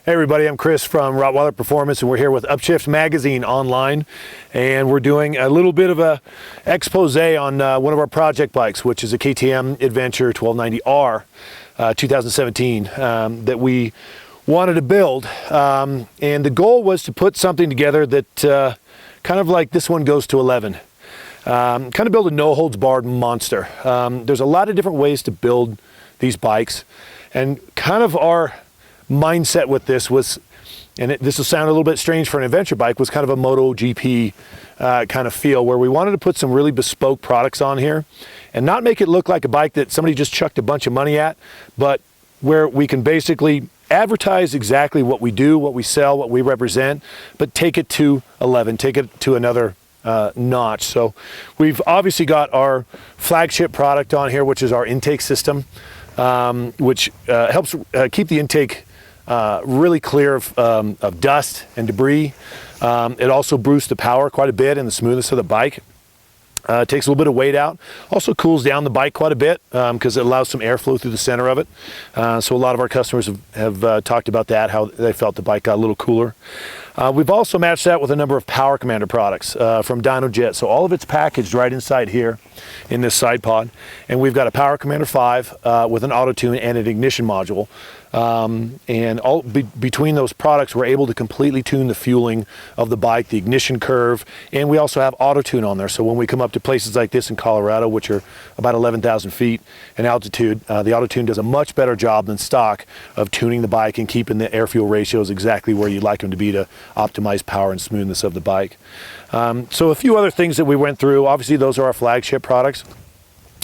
Hey everybody, I'm Chris from Rottweiler Performance, and we're here with Upshift Magazine Online, and we're doing a little bit of a expose on one of our project bikes, which is a KTM1290 R 2017 that we wanted to build, and the goal was to put something together that kind of like this one goes to 11. Kind of build a no-holds-barred monster. There's a lot of different ways to build these bikes, and kind of our mindset with this was, and this will sound a little bit strange for an adventure bike, was kind of a MotoGP kind of feel, where we wanted to put some really bespoke products on here and not make it look like a bike that somebody just chucked a bunch of money at, but where we can basically advertise exactly what we do, what we sell, what we represent, but take it to 11, take it to another notch. So we've obviously got our flagship product on here, which is our intake system, which helps keep the intake really clear of dust and debris. It also boosts the power quite a bit and the smoothness of the bike. It takes a little bit of weight out. Also cools down the bike quite a bit because it allows some airflow through the center of it. So a lot of our customers have talked about that, how they felt the bike got a little cooler. We've also matched that with a number of Power Commander products from Dynojet. So all of it's packaged right inside here in this side pod. And we've got a Power Commander 5 with an auto tune and an ignition module. And between those products, we're able to completely tune the fueling of the bike, the ignition curve, and we also have auto tune on there. So when we come up to places like this in Colorado, which are about 11,000 feet in altitude, the auto tune does a much better job than stock of tuning the bike and keeping the air fuel ratios exactly where you'd like them to be to optimize power and smoothness of the bike. So a few other things that we went through. Obviously, those are our flagship products.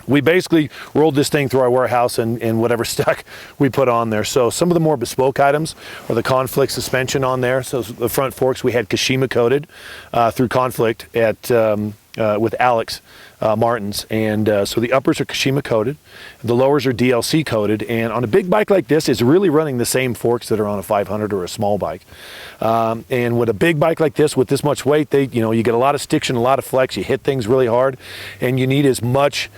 We basically rolled this thing through our warehouse and whatever stuck we put on there. So some of the more bespoke items are the Conflict suspension on there. So the front forks we had Kashima coated through Conflict with Alex Martins, and so the uppers are Kashima coated, the lowers are DLC coated, and on a big bike like this, it's really running the same forks that are on a 500 or a small bike. And with a big bike like this, with this much weight, you get a lot of stiction, a lot of flex, you hit things really hard, and you need as much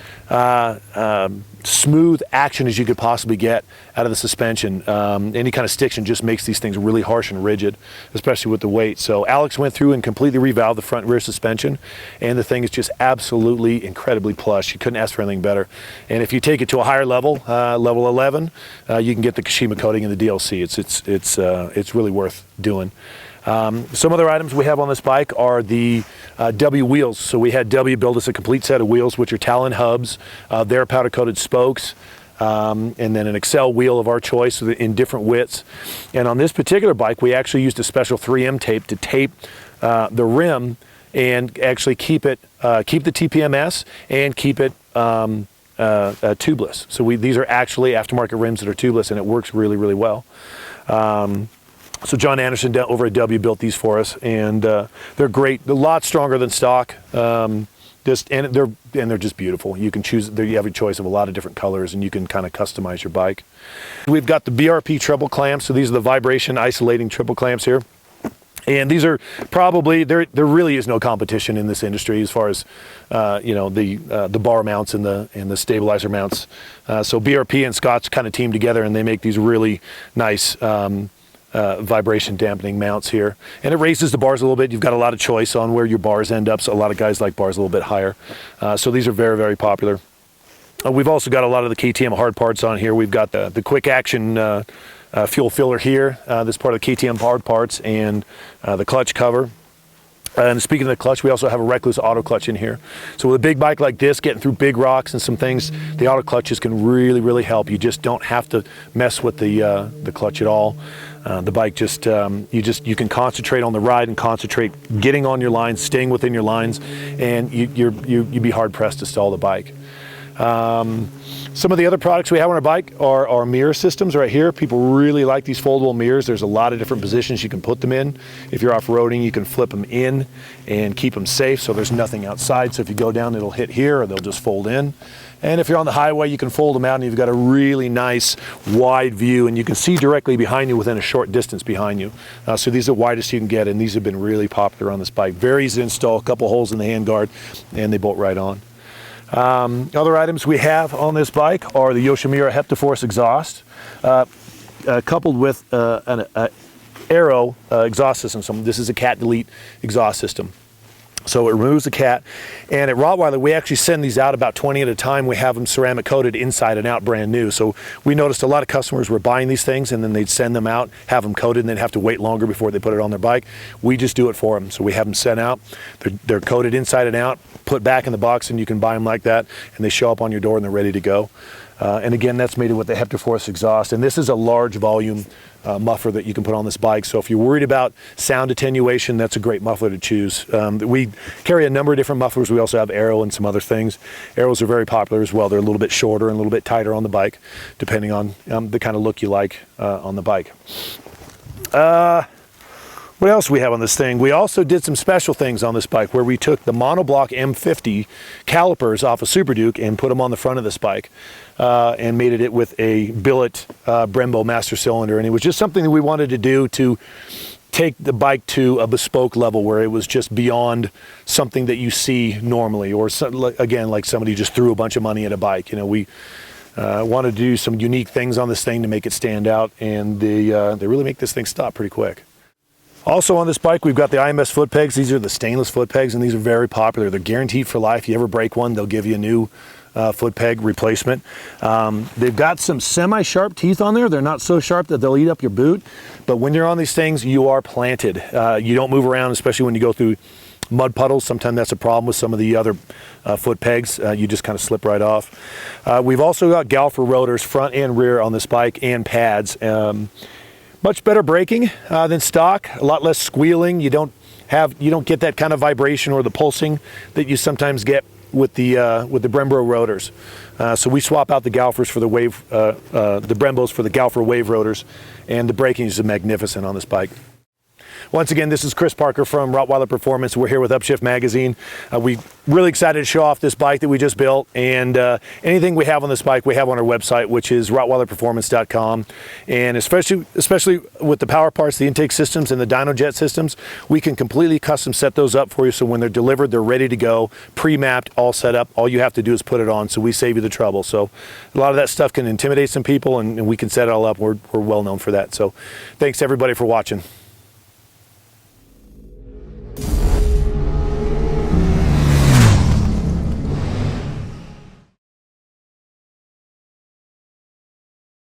smooth action as you could possibly get out of the suspension. Any kind of stiction just makes these things really harsh and rigid, especially with the weight. So Alex went through and completely revalved the front and rear suspension, and the thing is just absolutely incredibly plush. You couldn't ask for anything better. And if you take it to a higher level, level 11, you can get the Kashima coating and the DLC. It's really worth doing. Some other items we have on this bike are the W wheels. So we had W build us a complete set of wheels, which are Talon hubs, their powder coated spokes, and then an Excel wheel of our choice in different widths. And on this particular bike, we actually used a special 3M tape to tape the rim and actually keep the TPMS and keep it tubeless. So these are actually aftermarket rims that are tubeless, and it works really, really well. So John Anderson over at W built these for us, and they're great. They're a lot stronger than stock. And they're just beautiful. You can choose. You have a choice of a lot of different colors, and you can kind of customize your bike. We've got the Vrp Treble Clamps. So these are the vibration isolating triple clamps here. And these are probably, there really is no competition in this industry as far as the bar mounts and the stabilizer mounts. So Vrp and Scott's kind of team together, and they make these really nice vibration dampening mounts here, and it raises the bars a little bit. You've got a lot of choice on where your bars end up, so a lot of guys like bars a little bit higher. So these are very, very popular. We've also got a lot of the KTM hard parts on here. We've got the quick action fuel filler here. This part of the KTM hard parts, and the clutch cover. And speaking of the clutch, we also have a Recluse auto clutch in here. So with a big bike like this, getting through big rocks and some things, the auto clutches can really, really help. You just don't have to mess with the clutch at all. The bike just, you can concentrate on the ride and concentrate getting on your lines, staying within your lines, and you'd be hard pressed to stall the bike. Some of the other products we have on our bike are our mirror systems right here. People really like these foldable mirrors. There's a lot of different positions you can put them in. If you're off-roading, you can flip them in and keep them safe so there's nothing outside. So if you go down, it'll hit here, or they'll just fold in. And if you're on the highway, you can fold them out, and you've got a really nice wide view, and you can see directly behind you within a short distance behind you. So these are the widest you can get, and these have been really popular on this bike. Very easy to install, a couple holes in the handguard, and they bolt right on. Other items we have on this bike are the Yoshimura Heptaforce exhaust, coupled with Aero exhaust system. So this is a cat delete exhaust system. So it removes the cat, and at Rottweiler we actually send these out about 20 at a time. We have them ceramic coated inside and out, brand new. So we noticed a lot of customers were buying these things and then they'd send them out, have them coated, and they'd have to wait longer before they put it on their bike. We just do it for them. So we have them sent out, they're coated inside and out, put back in the box, and you can buy them like that, and they show up on your door and they're ready to go. And again, that's made with the Hepta Force exhaust, and this is a large volume muffler that you can put on this bike. So if you're worried about sound attenuation, that's a great muffler to choose. We carry a number of different mufflers. We also have Aero and some other things. Aeros are very popular as well. They're a little bit shorter and a little bit tighter on the bike, depending on the kind of look you like on the bike. What else do we have on this thing? We also did some special things on this bike where we took the monoblock M50 calipers off a Super Duke and put them on the front of this bike and mated it with a billet Brembo master cylinder. And it was just something that we wanted to do to take the bike to a bespoke level where it was just beyond something that you see normally, or again, like somebody just threw a bunch of money at a bike. You know, we wanted to do some unique things on this thing to make it stand out, and they really make this thing stop pretty quick. Also on this bike, we've got the IMS foot pegs. These are the stainless foot pegs, and these are very popular. They're guaranteed for life. You ever break one, they'll give you a new foot peg replacement. They've got some semi-sharp teeth on there. They're not so sharp that they'll eat up your boot, but when you're on these things, you are planted. You don't move around, especially when you go through mud puddles. Sometimes that's a problem with some of the other foot pegs. You just kind of slip right off. We've also got Galfer rotors front and rear on this bike, and pads. Much better braking than stock, a lot less squealing. You don't get that kind of vibration or the pulsing that you sometimes get with the Brembo rotors. So we swap out the Galfers for the Brembos for the Galfer wave rotors, and the braking is magnificent on this bike. Once again, this is Chris Parker from Rottweiler Performance. We're here with Upshift Magazine. We're really excited to show off this bike that we just built, and anything we have on this bike we have on our website, which is rottweilerperformance.com. And especially with the power parts, the intake systems and the dyno jet systems, we can completely custom set those up for you, so when they're delivered, they're ready to go, pre-mapped, all set up. All you have to do is put it on, so we save you the trouble. So a lot of that stuff can intimidate some people, and we can set it all up. We're well known for that. So thanks everybody for watching.